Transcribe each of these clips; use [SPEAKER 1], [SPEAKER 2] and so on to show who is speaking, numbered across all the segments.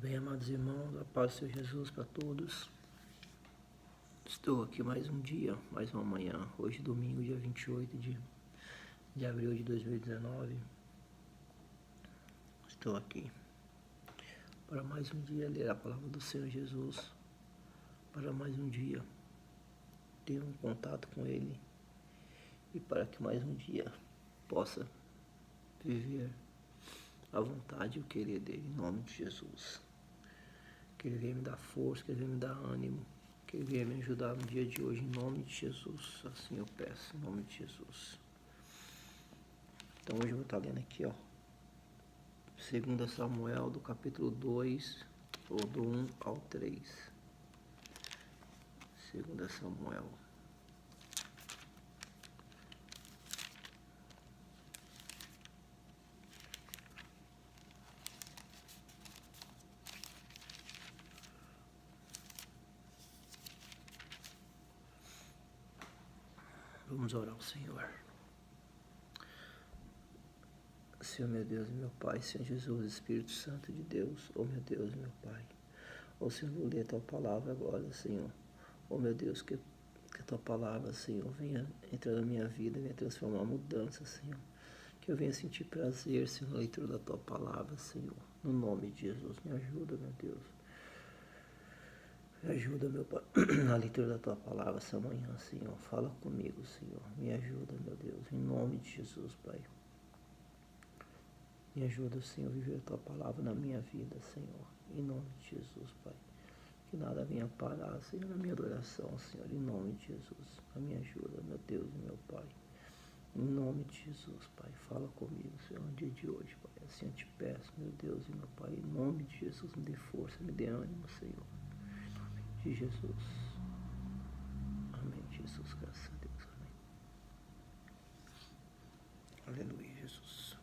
[SPEAKER 1] Bem, amados irmãos, a paz do Senhor Jesus para todos. Estou aqui mais um dia, mais uma manhã. Hoje, domingo, dia 28 de abril de 2019. Estou aqui para mais um dia ler a palavra do Senhor Jesus. Para mais um dia ter um contato com Ele. E para que mais um dia possa viver a vontade e o querer dele, em nome de Jesus. Que Ele venha me dar força, que Ele venha me dar ânimo, que Ele venha me ajudar no dia de hoje, em nome de Jesus. Assim eu peço, em nome de Jesus. Então hoje eu vou estar lendo aqui, ó, 2 Samuel, do capítulo 2, ou do 1 ao 3. 2 Samuel. Vamos orar ao Senhor. Senhor, meu Deus e meu Pai, Senhor Jesus, Espírito Santo de Deus, oh meu Deus e meu Pai. Oh Senhor, vou ler a Tua palavra agora, Senhor. Oh meu Deus, que a Tua palavra, Senhor, venha entrar na minha vida, venha transformar uma mudança, Senhor. Que eu venha sentir prazer, Senhor, na leitura da Tua palavra, Senhor. No nome de Jesus, me ajuda, meu Deus. Me ajuda, meu Pai, na leitura da Tua palavra essa manhã, Senhor. Fala comigo, Senhor. Me ajuda, meu Deus, em nome de Jesus, Pai. Me ajuda, Senhor, a viver a Tua palavra na minha vida, Senhor. Em nome de Jesus, Pai. Que nada venha parar, Senhor, na minha adoração, Senhor. Em nome de Jesus. Me ajuda, meu Deus e meu Pai. Em nome de Jesus, Pai. Fala comigo, Senhor, no dia de hoje, Pai. Assim eu te peço, meu Deus e meu Pai. Em nome de Jesus, me dê força, me dê ânimo, Senhor. De Jesus. Amém, Jesus, graças a Deus, amém. Aleluia, Jesus.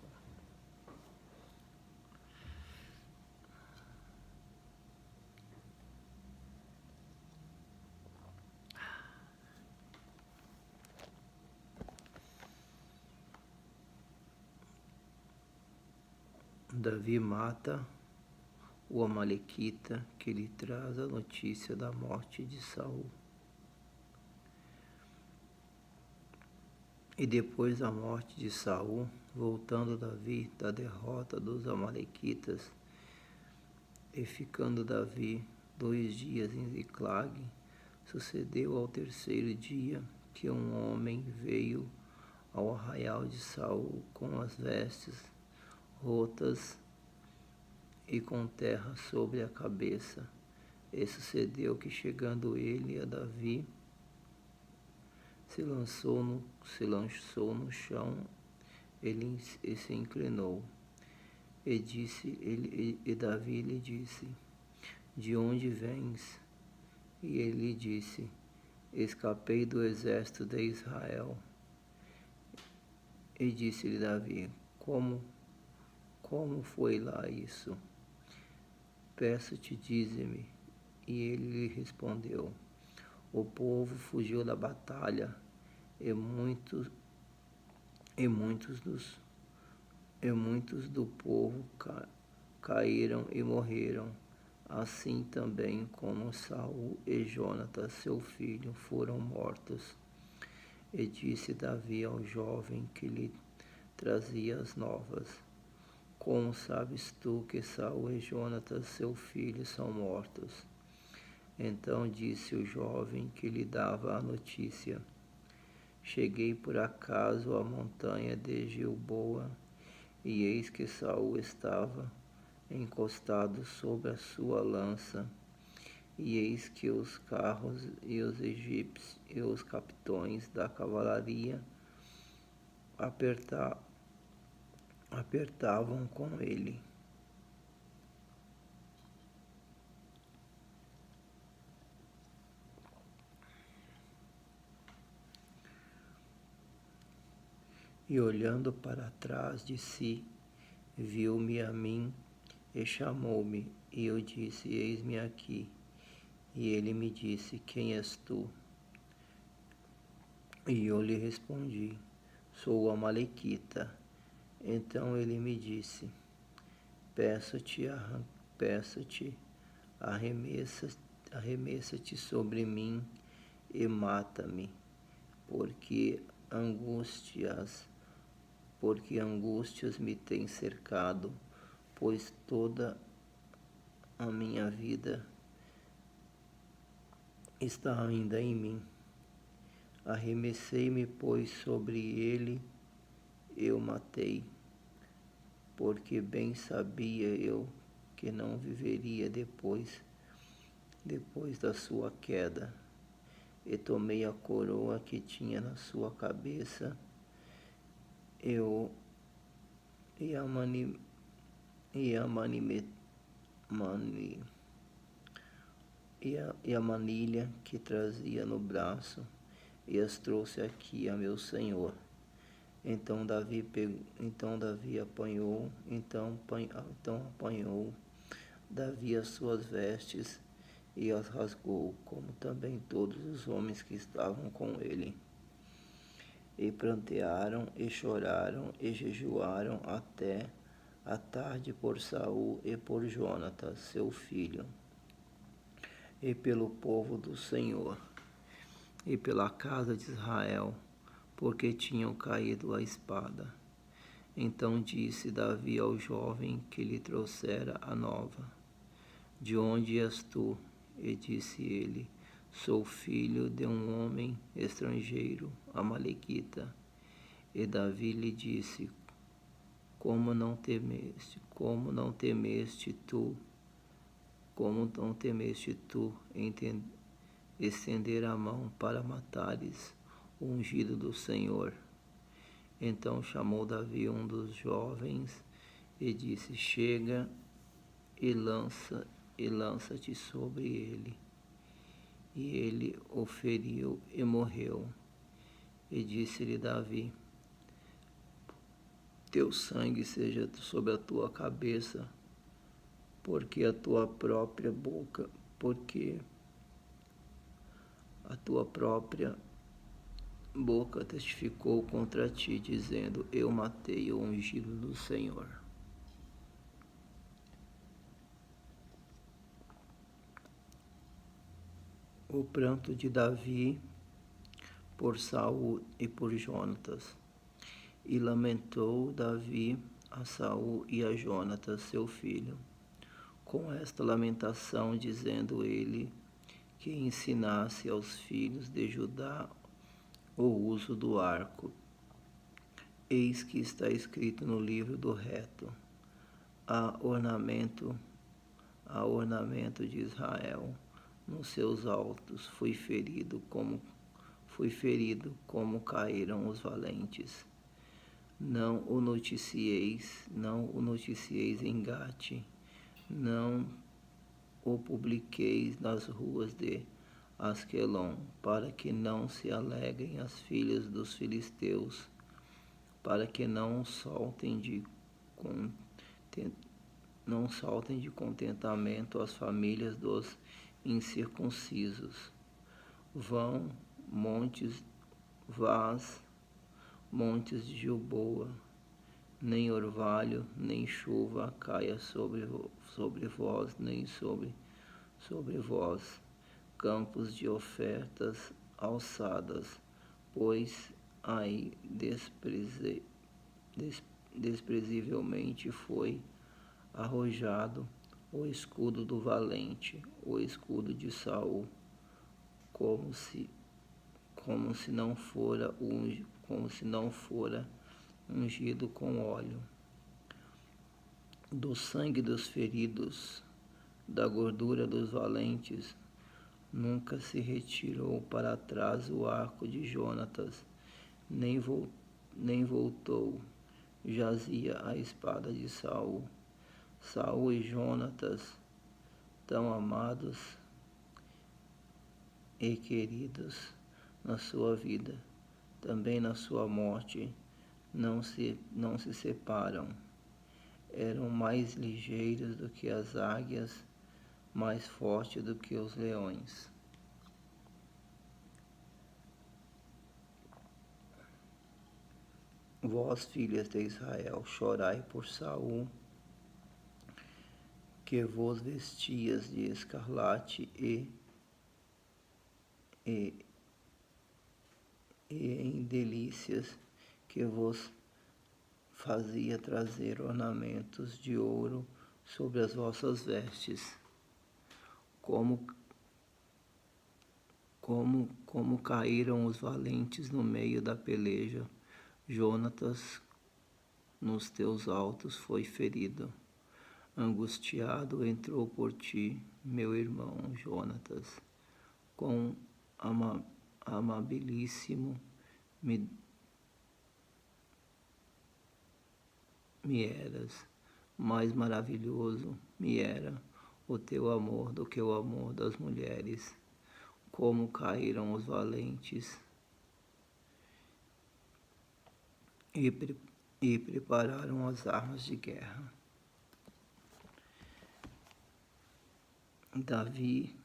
[SPEAKER 1] Davi mata o Amalequita que lhe traz a notícia da morte de Saul. E depois da morte de Saul, voltando Davi da derrota dos Amalequitas, e ficando Davi 2 dias em Ziclague, sucedeu ao 3º dia que um homem veio ao arraial de Saul com as vestes rotas e com terra sobre a cabeça. E sucedeu que, chegando ele a Davi, se lançou no chão, ele se inclinou. E Davi lhe disse: De onde vens? E ele lhe disse: Escapei do exército de Israel. E disse-lhe Davi: Como foi lá isso? Peço-te, dize-me. E ele lhe respondeu: O povo fugiu da batalha, e muitos do povo caíram e morreram. Assim também como Saul e Jonatas, seu filho, foram mortos. E disse Davi ao jovem que lhe trazia as novas: Como sabes tu que Saul e Jonatas, seu filho, são mortos? Então disse o jovem que lhe dava a notícia: Cheguei por acaso à montanha de Gilboa, e eis que Saul estava encostado sobre a sua lança, e eis que os carros e os egípcios e os capitões da cavalaria apertavam com ele. E olhando para trás de si, viu-me a mim e chamou-me, e eu disse: Eis-me aqui. E ele me disse: Quem és tu? E eu lhe respondi: Sou o Amalequita. Então ele me disse: Peço-te peço-te, arremessa-te sobre mim e mata-me, porque angústias me têm cercado, pois toda a minha vida está ainda em mim. Arremessei-me, pois, sobre ele eu matei, porque bem sabia eu que não viveria depois da sua queda. E tomei a coroa que tinha na sua cabeça eu, e a mani, e a mani, mani, e a manilha que trazia no braço, e as trouxe aqui a meu senhor. Então Davi apanhou Davi as suas vestes e as rasgou, como também todos os homens que estavam com ele. E prantearam, e choraram, e jejuaram até a tarde por Saul e por Jonatas, seu filho, e pelo povo do Senhor, e pela casa de Israel, porque tinham caído à espada. Então disse Davi ao jovem que lhe trouxera a nova: De onde és tu? E disse ele: Sou filho de um homem estrangeiro, amalequita. E Davi lhe disse: Como não temeste tu estender a mão para matares o ungido do Senhor? Então chamou Davi um dos jovens e disse: Chega e lança-te sobre ele. E ele o feriu e morreu. E disse-lhe Davi: Teu sangue seja sobre a tua cabeça, porque a tua própria boca testificou contra ti, dizendo: Eu matei o ungido do Senhor. O pranto de Davi por Saul e por Jonatas. E lamentou Davi a Saul e a Jonatas, seu filho, com esta lamentação, dizendo ele que ensinasse aos filhos de Judá o uso do arco. Eis que está escrito no livro do reto: há ornamento de Israel nos seus altos. Fui ferido como caíram os valentes. Não o noticieis em Gate, não o publiqueis nas ruas de Asquelon, para que não se alegrem as filhas dos filisteus, para que não saltem de contentamento as famílias dos incircuncisos. Montes de Gilboa, nem orvalho, nem chuva caia sobre vós, nem sobre vós, campos de ofertas alçadas, pois aí desprezivelmente foi arrojado o escudo do valente, o escudo de Saul, como se não fora ungido com óleo. Do sangue dos feridos, da gordura dos valentes, nunca se retirou para trás o arco de Jonatas, nem voltou, jazia a espada de Saul. Saul e Jonatas, tão amados e queridos na sua vida, também na sua morte, não se separam. Eram mais ligeiros do que as águias, mais fortes do que os leões. Vós, filhas de Israel, chorai por Saul, que vos vestias de escarlate e, e em delícias, que vos fazia trazer ornamentos de ouro sobre as vossas vestes, como caíram os valentes no meio da peleja. Jonatas, nos teus altos, foi ferido. Angustiado entrou por ti, meu irmão Jonatas, com amabilíssimo me eras, mais maravilhoso me era o teu amor do que o amor das mulheres. Como caíram os valentes e prepararam as armas de guerra. Davi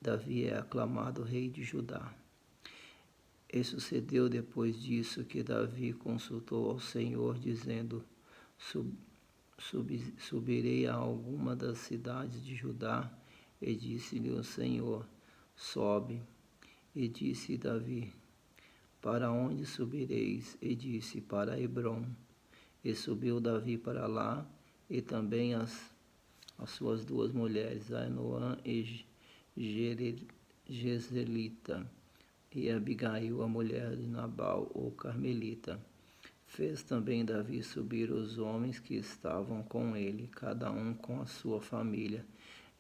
[SPEAKER 1] Davi é aclamado rei de Judá. E sucedeu depois disso que Davi consultou ao Senhor, dizendo: subirei a alguma das cidades de Judá? E disse-lhe o Senhor: sobe. E disse Davi: para onde subireis? E disse: para Hebrom. E subiu Davi para lá, e também as suas duas mulheres, Ainoã e Jezreelita, e Abigail, a mulher de Nabal, o carmelita. Fez também Davi subir os homens que estavam com ele, cada um com a sua família,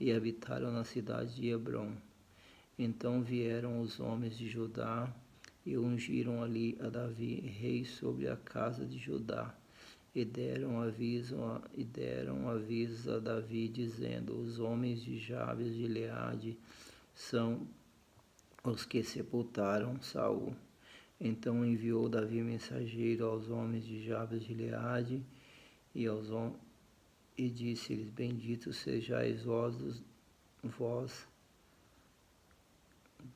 [SPEAKER 1] e habitaram na cidade de Hebrom. Então vieram os homens de Judá e ungiram ali a Davi, rei sobre a casa de Judá. E deram aviso a Davi, dizendo: os homens de Jabes de Gileade são os que sepultaram Saul. Então enviou Davi mensageiro aos homens de Jabes de Gileade e disse-lhes: benditos sejais vós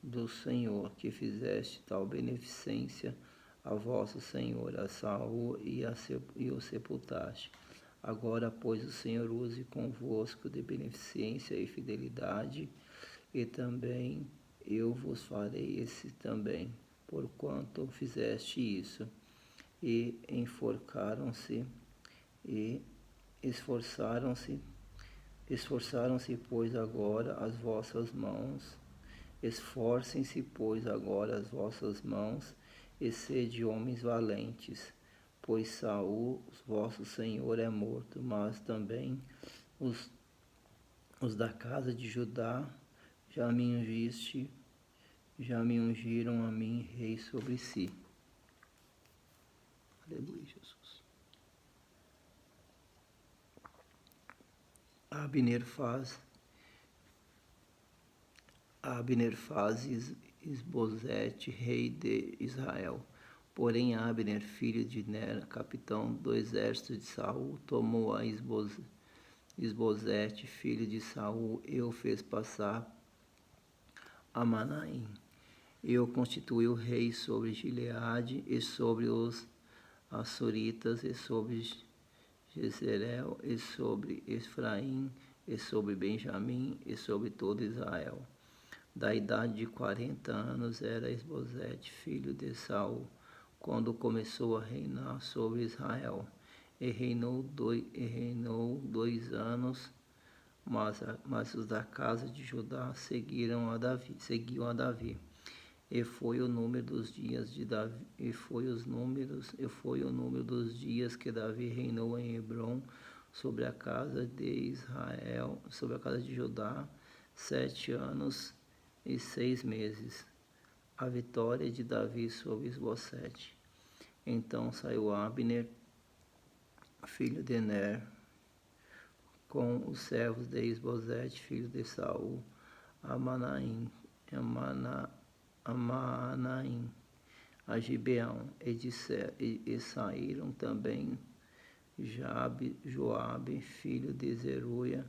[SPEAKER 1] do Senhor, que fizeste tal beneficência a vosso Senhor, a Saul, e o sepultaste. Agora, pois, o Senhor use convosco de beneficência e fidelidade, e também eu vos farei esse também, porquanto fizeste isso. E enforcaram-se e esforçaram-se, pois, agora as vossas mãos. Esforcem-se, pois, agora as vossas mãos, e sede homens valentes, pois Saul, vosso senhor, é morto, mas também os da casa de Judá já me ungiram a mim rei sobre si. Aleluia, Jesus. Abner faz Isbosete, rei de Israel. Porém Abner, filho de Ner, capitão do exército de Saul, tomou a Isbosete, filho de Saul, e o fez passar a Manaim. E o constituiu rei sobre Gileade, e sobre os Assuritas, e sobre Jezreel, e sobre Efraim, e sobre Benjamim, e sobre todo Israel. Da idade de 40 anos era Isbosete, filho de Saul, quando começou a reinar sobre Israel. E reinou 2 anos, mas os da casa de Judá seguiam a Davi. E foi o número dos dias de Davi, e foi o número dos dias que Davi reinou em Hebrom sobre a casa de Israel, sobre a casa de Judá, 7 anos e 6 meses. A vitória de Davi sobre Isbosete. Então saiu Abner, filho de Ner, com os servos de Isbosete, filho de Saul, a Manaim, a Gibeão, e saíram também Joabe, filho de Zeruia,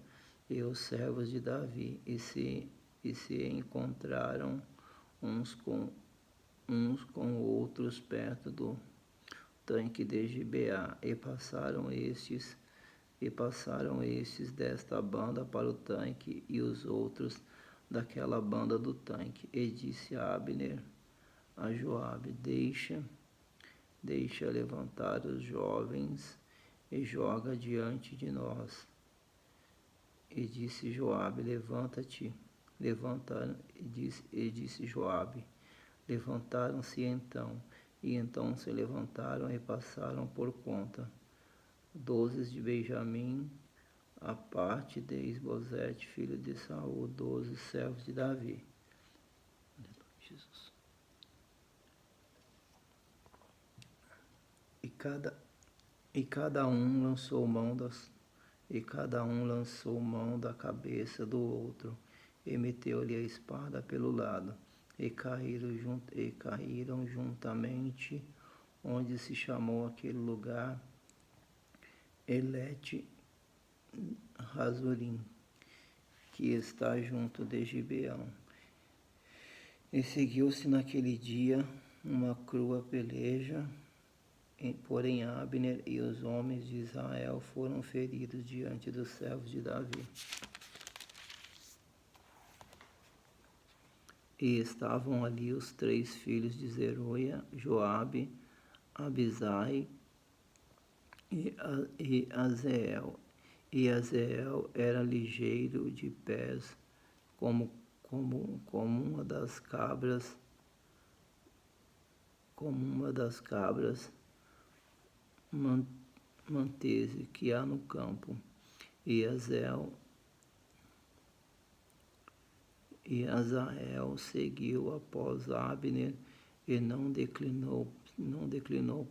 [SPEAKER 1] e os servos de Davi, e se encontraram uns com outros perto tanque de Gibeá, e passaram estes desta banda para o tanque, e os outros daquela banda do tanque. E disse Abner a Joabe: deixa levantar os jovens e joga diante de nós. E disse Joabe: disse Joabe: levantaram-se então, e então se levantaram e passaram por conta 12 de Benjamim, a parte de Isbosete, filho de Saul, 12 servos de Davi. Jesus. E cada um lançou mão da cabeça do outro, e meteu-lhe a espada pelo lado, e caíram juntamente, onde se chamou aquele lugar Elete Razorim, que está junto de Gibeão. E seguiu-se naquele dia uma crua peleja, porém Abner e os homens de Israel foram feridos diante dos servos de Davi. E estavam ali os 3 filhos de Zeruia, Joabe, Abisai e Azeel. E Azeel era ligeiro de pés, como uma das cabras mantese que há no campo. E Azael seguiu após Abner, e não declinou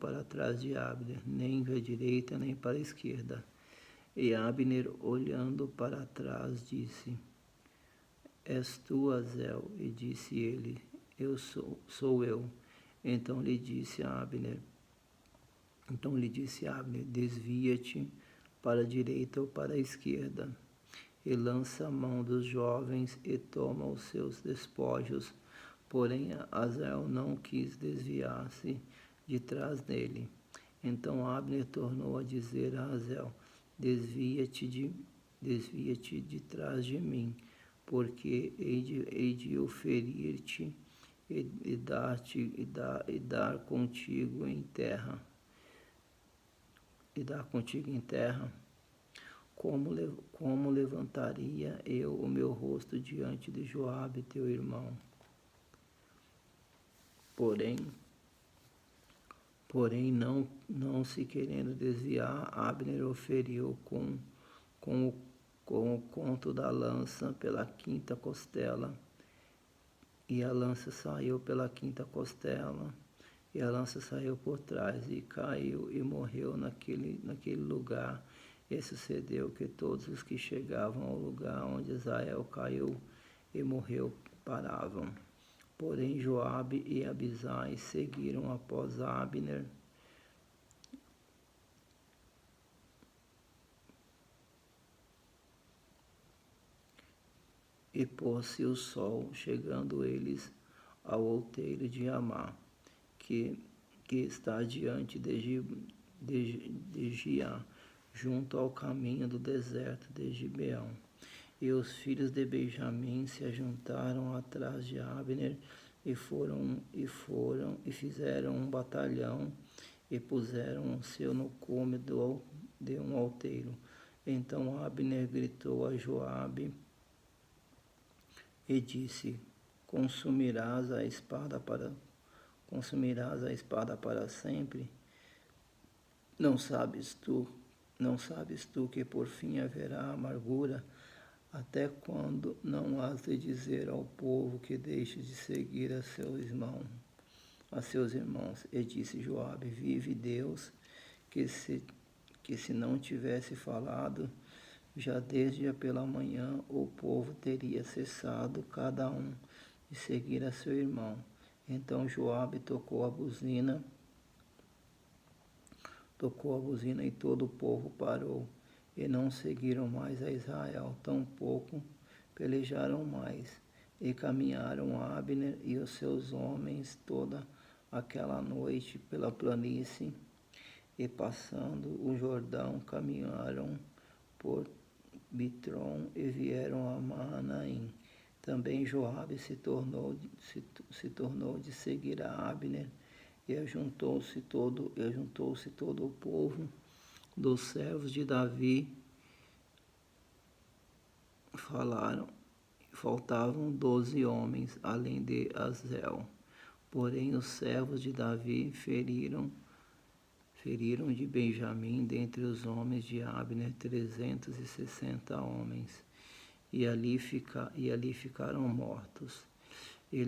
[SPEAKER 1] para trás de Abner, nem para a direita, nem para a esquerda. E Abner, olhando para trás, disse: És tu, Azael? E disse ele: sou eu. Então lhe disse Abner: desvia-te para a direita ou para a esquerda, e lança a mão dos jovens e toma os seus despojos. Porém Azael não quis desviar-se de trás dele. Então Abner tornou a dizer a Azael: desvia-te de trás de mim, porque hei de eu ferir-te e dar contigo em terra. Como levantaria eu o meu rosto diante de Joabe, teu irmão? Porém não se querendo desviar, Abner o feriu com o conto da lança pela quinta costela. E a lança saiu pela quinta costela, e a lança saiu por trás, e caiu e morreu naquele lugar. E sucedeu que todos os que chegavam ao lugar onde Israel caiu e morreu paravam. Porém Joabe e Abisai seguiram após Abner. E pôs-se o sol, chegando eles ao outeiro de Amá, que está diante de Giá, junto ao caminho do deserto de Gibeão. E os filhos de Benjamim se ajuntaram atrás de Abner, e fizeram um batalhão, e puseram o seu no cume de um outeiro. Então Abner gritou a Joabe e disse: consumirás a espada para sempre? Não sabes tu que por fim haverá amargura? Até quando não has de dizer ao povo que deixe de seguir a seus irmãos? E disse Joabe: vive Deus, que se não tivesse falado, já desde pela manhã o povo teria cessado cada um de seguir a seu irmão. Então Joabe tocou a buzina e todo o povo parou, e não seguiram mais a Israel, tampouco pelejaram mais. E caminharam Abner e os seus homens toda aquela noite pela planície e passando o Jordão, caminharam por Bitron e vieram a Mahanaim. Também Joabe se tornou de seguir a Abner, e ajuntou-se todo o povo dos servos de Davi. Faltavam 12 homens, além de Azel. Porém, os servos de Davi feriram de Benjamim, dentre os homens de Abner, 360 homens, e ali ficaram mortos. E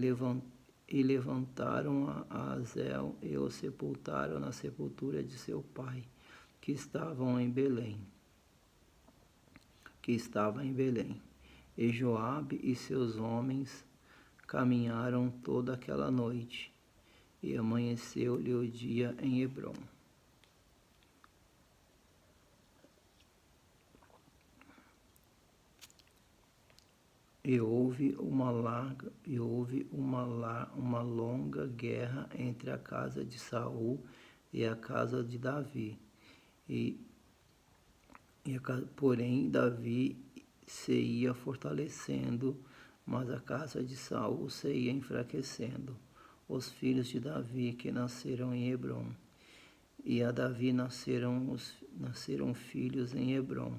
[SPEAKER 1] levantaram a Azel e o sepultaram na sepultura de seu pai, que estava em Belém. E Joabe e seus homens caminharam toda aquela noite, e amanheceu-lhe o dia em Hebrom. E houve uma longa guerra entre a casa de Saul e a casa de Davi. Porém, Davi se ia fortalecendo, mas a casa de Saul se ia enfraquecendo. Os filhos de Davi que nasceram em Hebrom. E a Davi nasceram filhos em Hebrom.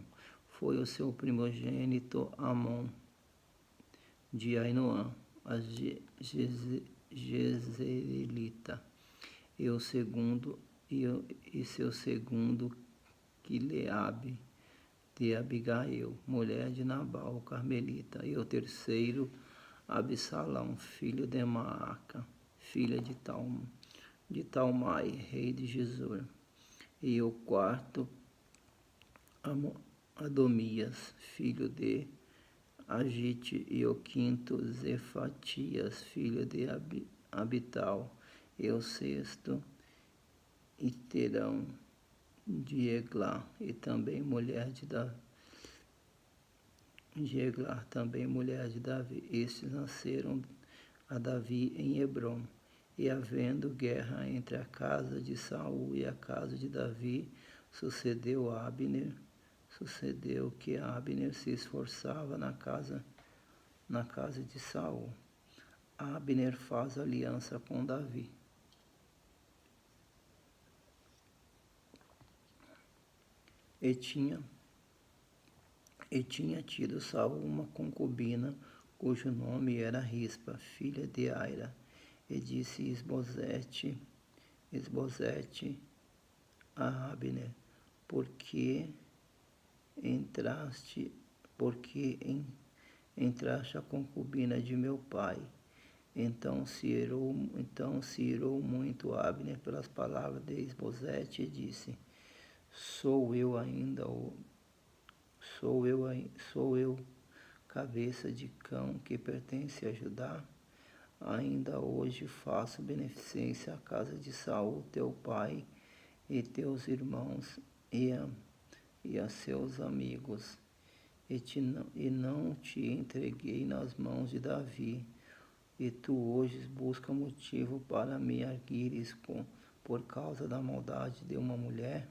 [SPEAKER 1] Foi o seu primogênito Amon, de Ainoã, a Jezreelita, e seu segundo Quileabe, de Abigail, mulher de Nabal, carmelita, e o terceiro Absalão, filho de Maaca, filha de Talmai, rei de Gesur, e o quarto Adomias, filho de Agite, e o quinto Zefatias, filho de Abital, e o sexto Iterão de Eglá, e também mulher de Davi. Estes nasceram a Davi em Hebrom. E havendo guerra entre a casa de Saul e a casa de Davi, sucedeu que Abner se esforçava na casa de Saul. Abner faz aliança com Davi. E tinha tido Saul uma concubina, cujo nome era Rispa, filha de Aira. E disse Esbozete a Abner: Por que entraste a concubina de meu pai? Então se irou muito Abner pelas palavras de Esbozete e disse: Sou eu, cabeça de cão que pertence a Judá? Ainda hoje faço beneficência à casa de Saul, teu pai, e teus irmãos, e a seus amigos, e não te entreguei nas mãos de Davi, e tu hoje busca motivo para me arguires por causa da maldade de uma mulher?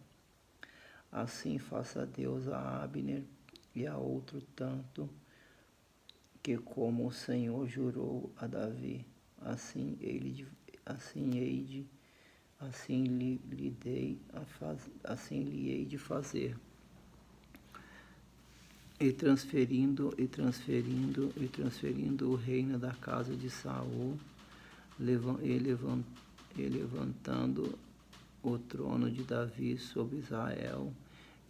[SPEAKER 1] Assim faça Deus a Abner e a outro tanto, que como o Senhor jurou a Davi, assim lhe hei de fazer. E transferindo o reino da casa de Saul, levantando o trono de Davi sobre Israel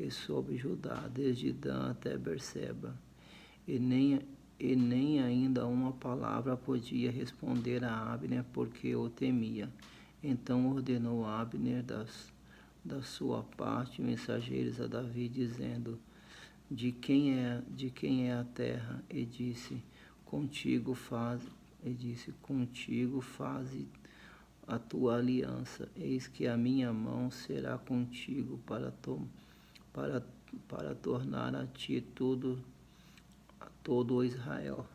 [SPEAKER 1] e sobre Judá, desde Dan até Berseba. E nem ainda uma palavra podia responder a Abner, porque o temia. Então ordenou Abner da sua parte mensageiros a Davi, dizendo: De quem é a terra? E disse: Contigo faze a tua aliança. Eis que a minha mão será contigo para tornar a ti todo o Israel.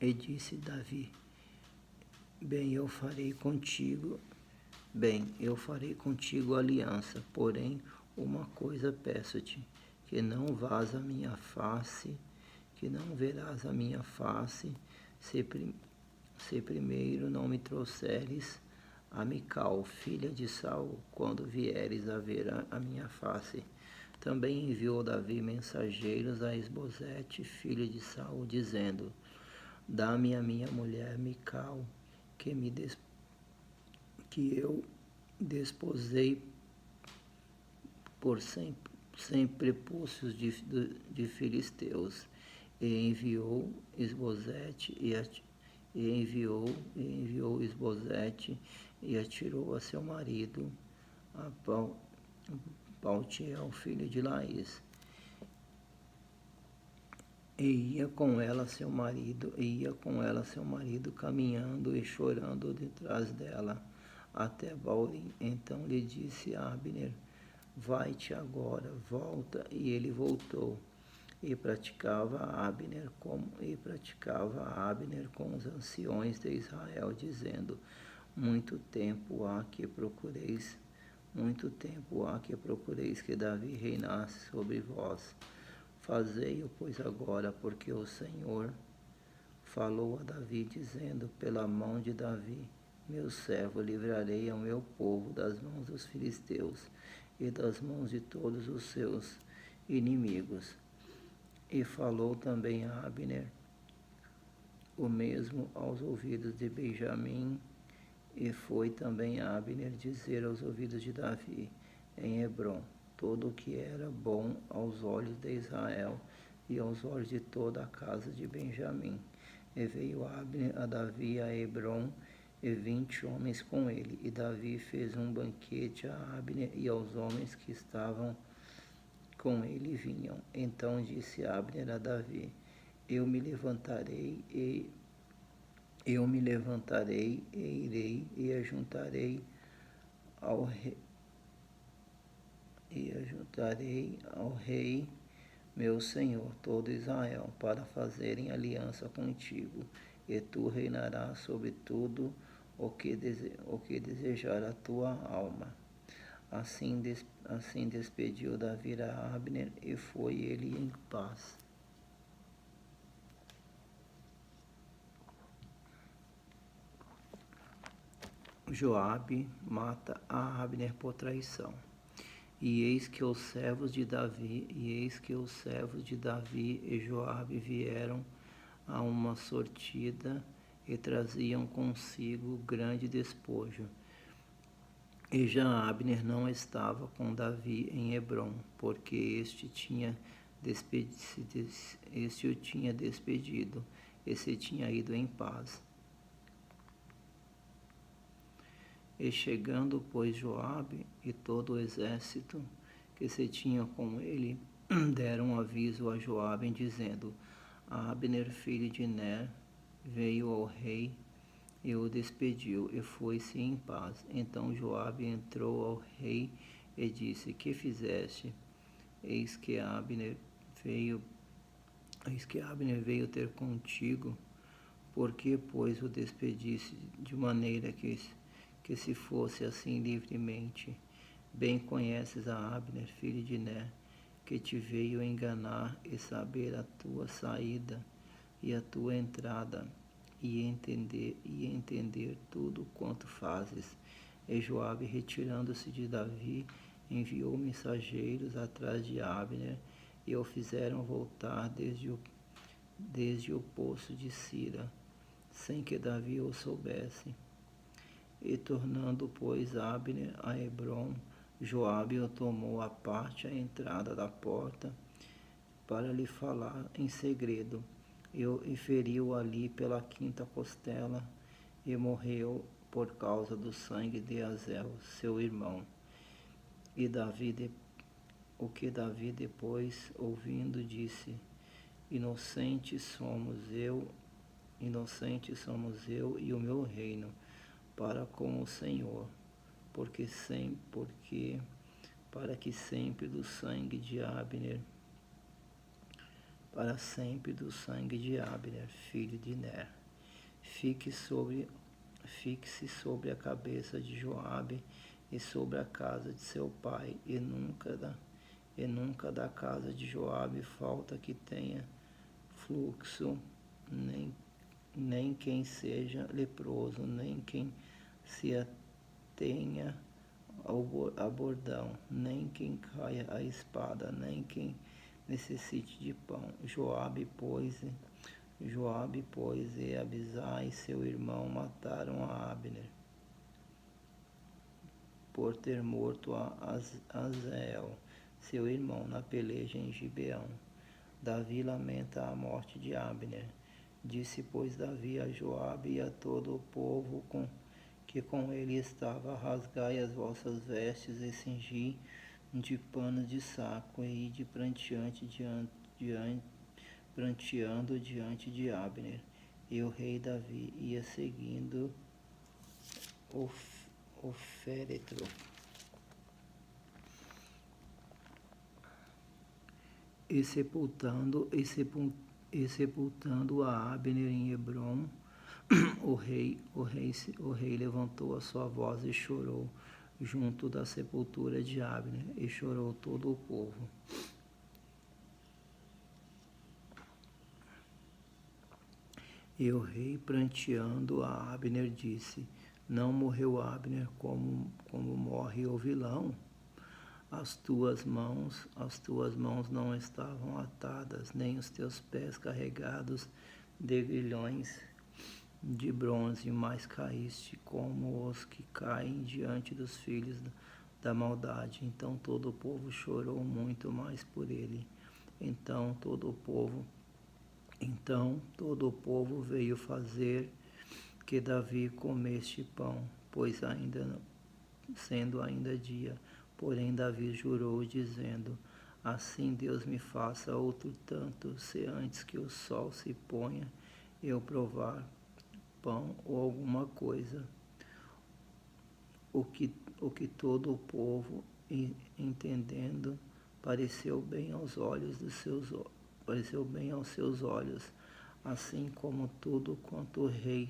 [SPEAKER 1] E disse Davi: Bem, eu farei contigo aliança, porém uma coisa peço-te, que não vás a minha face, que não verás a minha face, se primeiro não me trouxeres a Mical, filha de Saul, quando vieres a ver a minha face. Também enviou Davi mensageiros a Esbozete, filho de Saul, dizendo: Dá-me a minha mulher Mical, que eu desposei por 100 prepúcios de filisteus. E enviou Esbozete e enviou Esbozete e atirou a seu marido, a Paltiel, filho de Laís. E ia com ela seu marido, caminhando e chorando detrás dela, até Baurim. Então lhe disse a Abner: Vai-te agora, volta. E ele voltou. E praticava Abner com os anciões de Israel, dizendo: Muito tempo há que procureis que Davi reinasse sobre vós. Fazei-o, pois, agora, porque o Senhor falou a Davi, dizendo: Pela mão de Davi, meu servo, livrarei ao meu povo das mãos dos filisteus e das mãos de todos os seus inimigos. E falou também a Abner o mesmo aos ouvidos de Benjamim, e foi também a Abner dizer aos ouvidos de Davi, em Hebrom, tudo o que era bom aos olhos de Israel e aos olhos de toda a casa de Benjamim. E veio Abner a Davi a Hebrom, e 20 homens com ele. E Davi fez um banquete a Abner e aos homens que estavam com ele vinham. Então disse Abner a Davi: Eu me levantarei e irei e ajuntarei ao rei meu senhor todo Israel, para fazerem aliança contigo, e tu reinarás sobre tudo o que desejar a tua alma. Assim despediu Davi a Abner, e foi ele em paz. Joabe mata a Abner por traição. E eis que os servos de Davi e Joabe vieram a uma sortida e traziam consigo grande despojo. E já Abner não estava com Davi em Hebrom, porque este o tinha despedido, e se tinha ido em paz. E chegando, pois, Joabe e todo o exército que se tinha com ele, deram aviso a Joabe, dizendo: Abner, filho de Ner, veio ao rei e o despediu, e foi-se em paz. Então Joabe entrou ao rei e disse: Que fizeste? Eis que Abner veio ter contigo. Por que, pois, o despedisse de maneira que se fosse assim livremente? Bem conheces a Abner, filho de Ner, que te veio enganar e saber a tua saída e a tua entrada, e entender tudo quanto fazes. E Joabe, retirando-se de Davi, enviou mensageiros atrás de Abner, e o fizeram voltar desde o poço de Sira, sem que Davi o soubesse. E tornando, pois, Abner a Hebrom, Joabe o tomou à parte à entrada da porta, para lhe falar em segredo, e feriu ali pela quinta costela, e morreu por causa do sangue de Azel, seu irmão. E o que Davi depois, ouvindo, disse: Inocentes somos eu e o meu reino para com o Senhor, para que sempre do sangue de Abner para sempre do sangue de Abner, filho de Ner. Fixe sobre a cabeça de Joabe e sobre a casa de seu pai, e nunca da casa de Joabe falta que tenha fluxo, nem quem seja leproso, nem quem se atenha ao bordão, nem quem caia a espada, nem quem necessite de pão. Joabe, pois, e Abisai, seu irmão, mataram a Abner, por ter morto a Azael, seu irmão, na peleja em Gibeão. Davi lamenta a morte de Abner. Disse, pois, Davi a Joabe e a todo o povo que com ele estava: rasgai as vossas vestes e cingi de panos de saco, e ide pranteando diante de Abner. E o rei Davi ia seguindo o féretro. E sepultando a Abner em Hebrom, o rei levantou a sua voz e chorou junto da sepultura de Abner, e chorou todo o povo. E o rei, pranteando a Abner, disse: não morreu Abner como morre o vilão? As tuas mãos não estavam atadas, nem os teus pés carregados de grilhões de bronze, mas caíste como os que caem diante dos filhos da maldade. Então todo o povo chorou muito mais por ele. Então todo o povo veio fazer que Davi comeste pão, pois sendo ainda dia. Porém Davi jurou, dizendo: assim Deus me faça outro tanto, se antes que o sol se ponha eu provar pão ou alguma coisa. O que todo o povo, entendendo, pareceu bem aos seus olhos, assim como tudo quanto o rei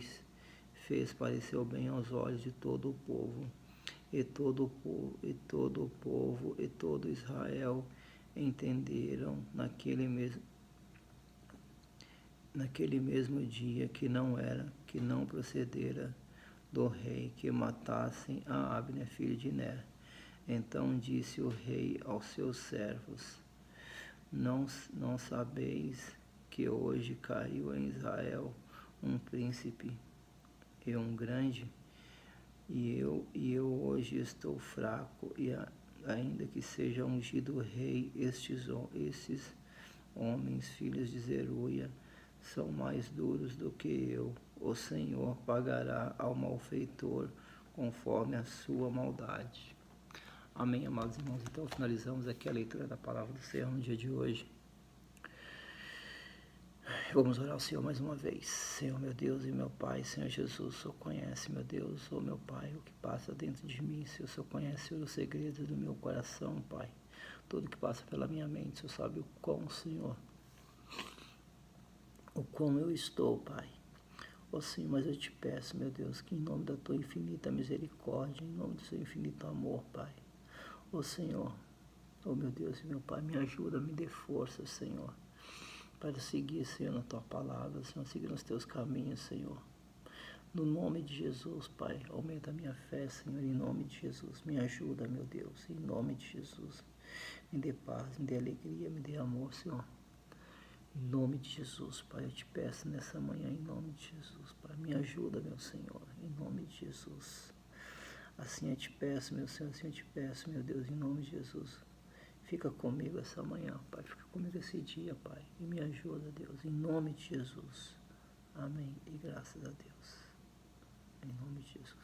[SPEAKER 1] fez pareceu bem aos olhos de todo o povo. E todo o povo e todo Israel entenderam naquele mesmo dia que não procedera do rei que matassem a Abner, filho de Ner. Então disse o rei aos seus servos: não sabeis que hoje caiu em Israel um príncipe e um grande? E eu hoje estou fraco, e ainda que seja ungido rei, estes homens, filhos de Zeruia, são mais duros do que eu. O Senhor pagará ao malfeitor conforme a sua maldade. Amém, amados irmãos. Então finalizamos aqui a leitura da palavra do Senhor no dia de hoje. Vamos orar ao Senhor mais uma vez. Senhor, meu Deus e meu Pai, Senhor Jesus, o Senhor conhece, meu Deus, oh meu Pai, o que passa dentro de mim. Senhor, o Senhor conhece os segredos do meu coração, Pai. Tudo que passa pela minha mente, o Senhor sabe o quão, Senhor, o quão eu estou, Pai. Ó Senhor, mas eu te peço, meu Deus, que em nome da Tua infinita misericórdia, em nome do Seu infinito amor, Pai, ó Senhor, ó meu Deus e meu Pai, me ajuda, me dê força, Senhor, para seguir, Senhor, na Tua palavra, Senhor, seguir nos Teus caminhos, Senhor. No nome de Jesus, Pai, aumenta a minha fé, Senhor, em nome de Jesus. Me ajuda, meu Deus, em nome de Jesus. Me dê paz, me dê alegria, me dê amor, Senhor. Em nome de Jesus, Pai, eu te peço nessa manhã, em nome de Jesus, Pai, me ajuda, meu Senhor, em nome de Jesus. Assim eu te peço, meu Senhor, assim eu te peço, meu Deus, em nome de Jesus. Fica comigo essa manhã, Pai, fica comigo esse dia, Pai, e me ajuda, Deus, em nome de Jesus. Amém, e graças a Deus. Em nome de Jesus.